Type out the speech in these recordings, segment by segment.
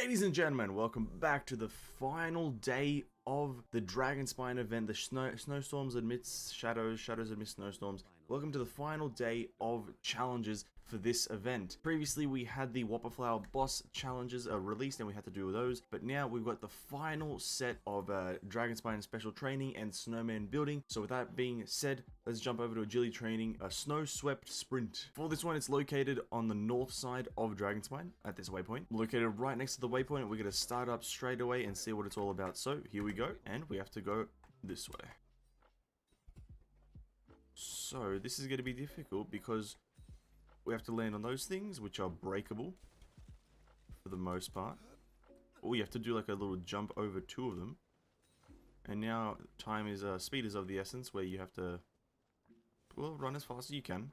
Ladies and gentlemen, welcome back to the final day of the Dragonspine event, the Snowstorms amidst Shadows, Shadows amidst Snowstorms. Welcome to the final day of challenges for this event. Previously we had the Whopperflower boss challenges released and we had to do those, but now we've got the final set of Dragonspine special training and snowman building. So with that being said, let's jump over to agility training, a snow swept sprint. For this one, it's located on the north side of Dragonspine at this waypoint. Located right next to the waypoint, we're going to start up straight away and see what it's all about. So here we go, and we have to go this way. So this is going to be difficult because we have to land on those things which are breakable for the most part. Or you have to do like a little jump over two of them. And now time is speed is of the essence, where you have to, well, run as fast as you can.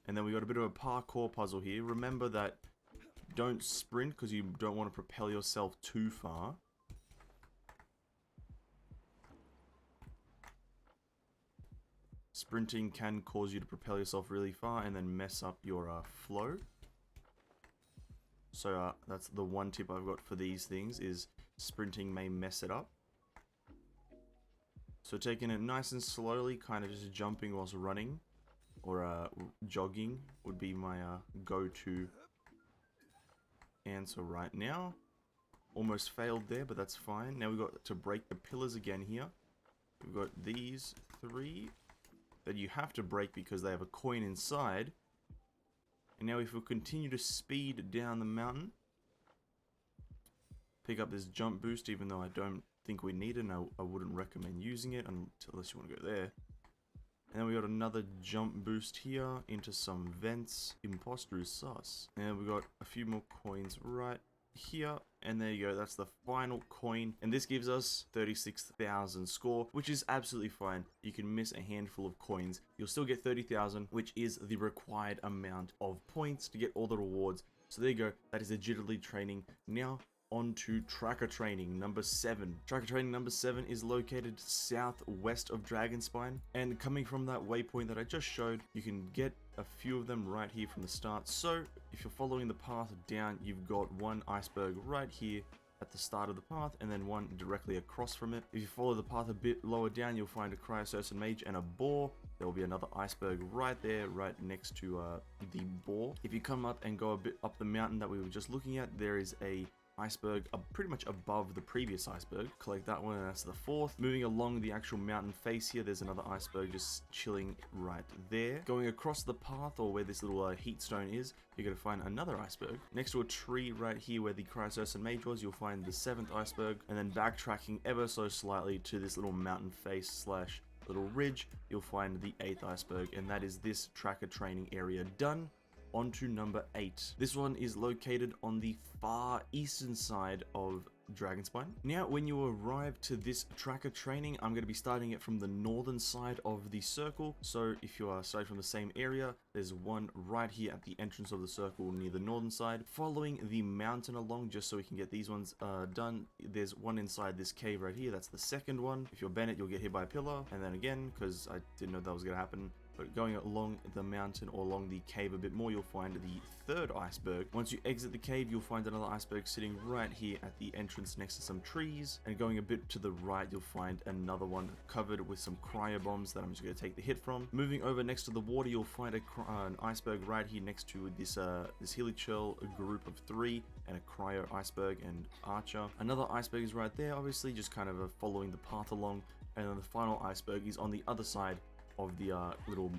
And then we got a bit of a parkour puzzle here. Remember that don't sprint because you don't want to propel yourself too far. Sprinting can cause you to propel yourself really far and then mess up your flow. So that's the one tip I've got for these things, is sprinting may mess it up. So taking it nice and slowly, kind of just jumping whilst running, or jogging would be my go-to answer right now. Almost failed there, but that's fine. Now we've got to break the pillars again here. We've got these three that you have to break because they have a coin inside. And now if we continue to speed down the mountain, pick up this jump boost, even though I don't think we need it, and I wouldn't recommend using it unless you want to go there. And then we got another jump boost here into some vents. Imposter is sus. And we got a few more coins right here, and there you go, that's the final coin, and this gives us 36,000 score, which is absolutely fine. You can miss a handful of coins, you'll still get 30,000, which is the required amount of points to get all the rewards. So there you go, that is agility training. Now on to tracker training number 7. Tracker training number 7 is located southwest of Dragonspine, and coming from that waypoint that I just showed, you can get a few of them right here from the start. So if you're following the path down, you've got one iceberg right here at the start of the path, and then one directly across from it. If you follow the path a bit lower down, you'll find a cryosurgeon mage and a boar. There will be another iceberg right there, right next to the boar. If you come up and go a bit up the mountain that we were just looking at, there is a iceberg pretty much above the previous iceberg. Collect that one, and that's the 4th. Moving along the actual mountain face here, there's another iceberg just chilling right there. Going across the path, or where this little heat stone is, you're going to find another iceberg. Next to a tree right here where the cryosurgeon mage was, you'll find the 7th iceberg. And then backtracking ever so slightly to this little mountain face slash little ridge, you'll find the 8th iceberg, and that is this tracker training area done. On to number 8. This one is located on the far eastern side of Dragonspine. Now, when you arrive to this tracker training, I'm going to be starting it from the northern side of the circle. So if you are starting from the same area, there's one right here at the entrance of the circle near the northern side. Following the mountain along, just so we can get these ones done, there's one inside this cave right here. That's the 2nd one. If you're Bennett, you'll get hit by a pillar. And then again, because I didn't know that was going to happen. But going along the mountain or along the cave a bit more, you'll find the 3rd iceberg. Once you exit the cave, you'll find another iceberg sitting right here at the entrance next to some trees. And going a bit to the right, you'll find another one covered with some cryo bombs that I'm just going to take the hit from. Moving over next to the water, you'll find an iceberg right here next to this helichurl group of 3, and a cryo iceberg and archer. Another iceberg is right there, obviously just kind of following the path along. And then the final iceberg is on the other side of the little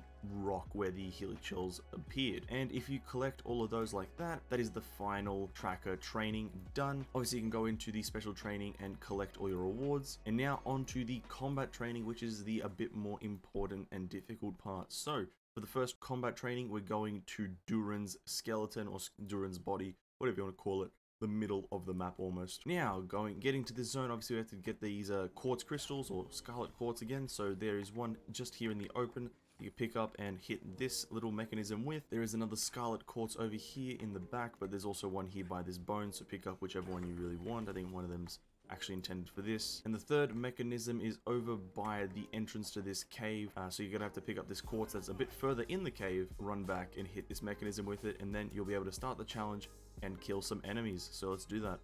rock where the helichurls appeared. And if you collect all of those like that, that is the final tracker training done. Obviously you can go into the special training and collect all your rewards. And now on to the combat training, which is the a bit more important and difficult part. So for the first combat training, we're going to Duran's skeleton, or Duran's body, whatever you want to call it. The middle of the map almost. Now getting to this zone, obviously we have to get these quartz crystals, or scarlet quartz again. So there is one just here in the open you can pick up and hit this little mechanism with. There is another scarlet quartz over here in the back, but there's also one here by this bone, so pick up whichever one you really want. I think one of them's actually intended for this. And the third mechanism is over by the entrance to this cave. So you're gonna have to pick up this quartz that's a bit further in the cave, run back and hit this mechanism with it, and then you'll be able to start the challenge and kill some enemies. So let's do that.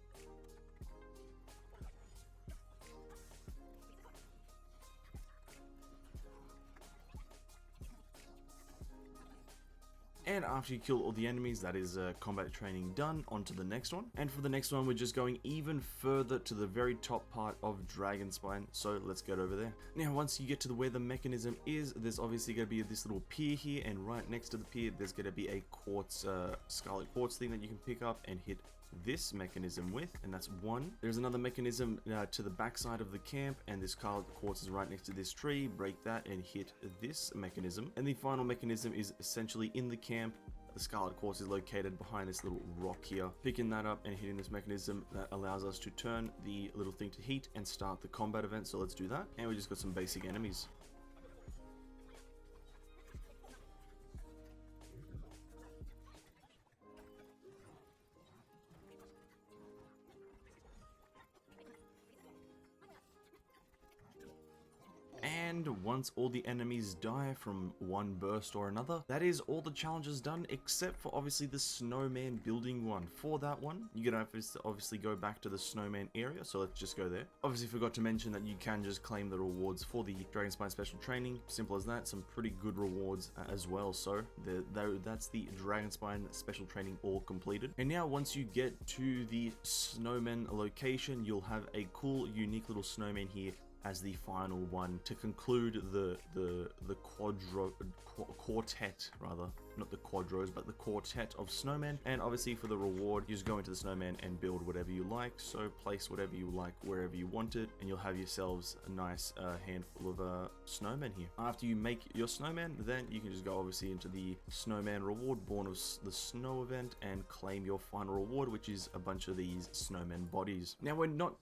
And after you kill all the enemies, that is combat training done. On to the next one. And for the next one, we're just going even further to the very top part of Dragonspine. So let's get over there. Now, once you get to where the mechanism is, there's obviously going to be this little pier here. And right next to the pier, there's going to be a quartz, scarlet quartz thing that you can pick up and hit this mechanism with, and that's one. There's another mechanism to the back side of the camp, and this scarlet quartz is right next to this tree. Break that and hit this mechanism. And the final mechanism is essentially in the camp. The scarlet quartz is located behind this little rock here. Picking that up and hitting this mechanism that allows us to turn the little thing to heat and start the combat event. So let's do that. And we just got some basic enemies. And once all the enemies die from one burst or another, that is all the challenges done, except for obviously the snowman building one. For that one, you're gonna have to obviously go back to the snowman area, so let's just go there. Obviously forgot to mention that you can just claim the rewards for the Dragonspine special training. Simple as that. Some pretty good rewards as well. So that's the Dragonspine special training all completed. And now once you get to the snowman location, you'll have a cool unique little snowman here as the final one to conclude the quartet, rather, not the quadros, but the quartet of snowmen. And obviously for the reward, you just go into the snowman and build whatever you like. So place whatever you like wherever you want it, and you'll have yourselves a nice handful of snowmen here. After you make your snowman, then you can just go obviously into the snowman reward, Born of the Snow event, and claim your final reward, which is a bunch of these snowman bodies. Now we're not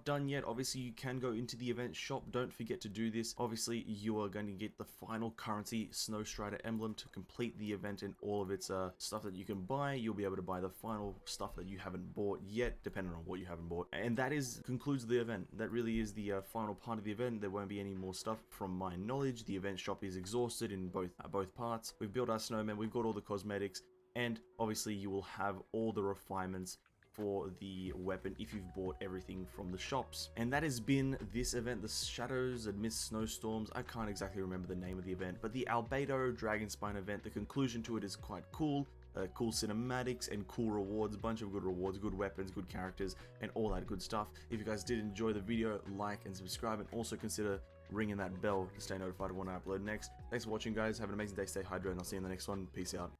done yet. Obviously you can go into the event shop. Don't forget to do this. Obviously you are going to get the final currency Snow Strider emblem to complete the event, and all of its stuff that you can buy. You'll be able to buy the final stuff that you haven't bought yet, depending on what you haven't bought. And that concludes the event. That really is the final part of the event. There won't be any more stuff from my knowledge. The event shop is exhausted in both parts. We've built our snowman, we've got all the cosmetics, and obviously you will have all the refinements for the weapon if you've bought everything from the shops. And that has been this event, the Shadows Admist Snowstorms. I can't exactly remember the name of the event, but the Albedo Dragonspine event. The conclusion to it is quite cool. Cool cinematics and cool rewards, a bunch of good rewards, good weapons, good characters, and all that good stuff. If you guys did enjoy the video, like and subscribe, and also consider ringing that bell to stay notified of when I upload next. Thanks for watching, guys. Have an amazing day, stay hydrated, and I'll see you in the next one. Peace out.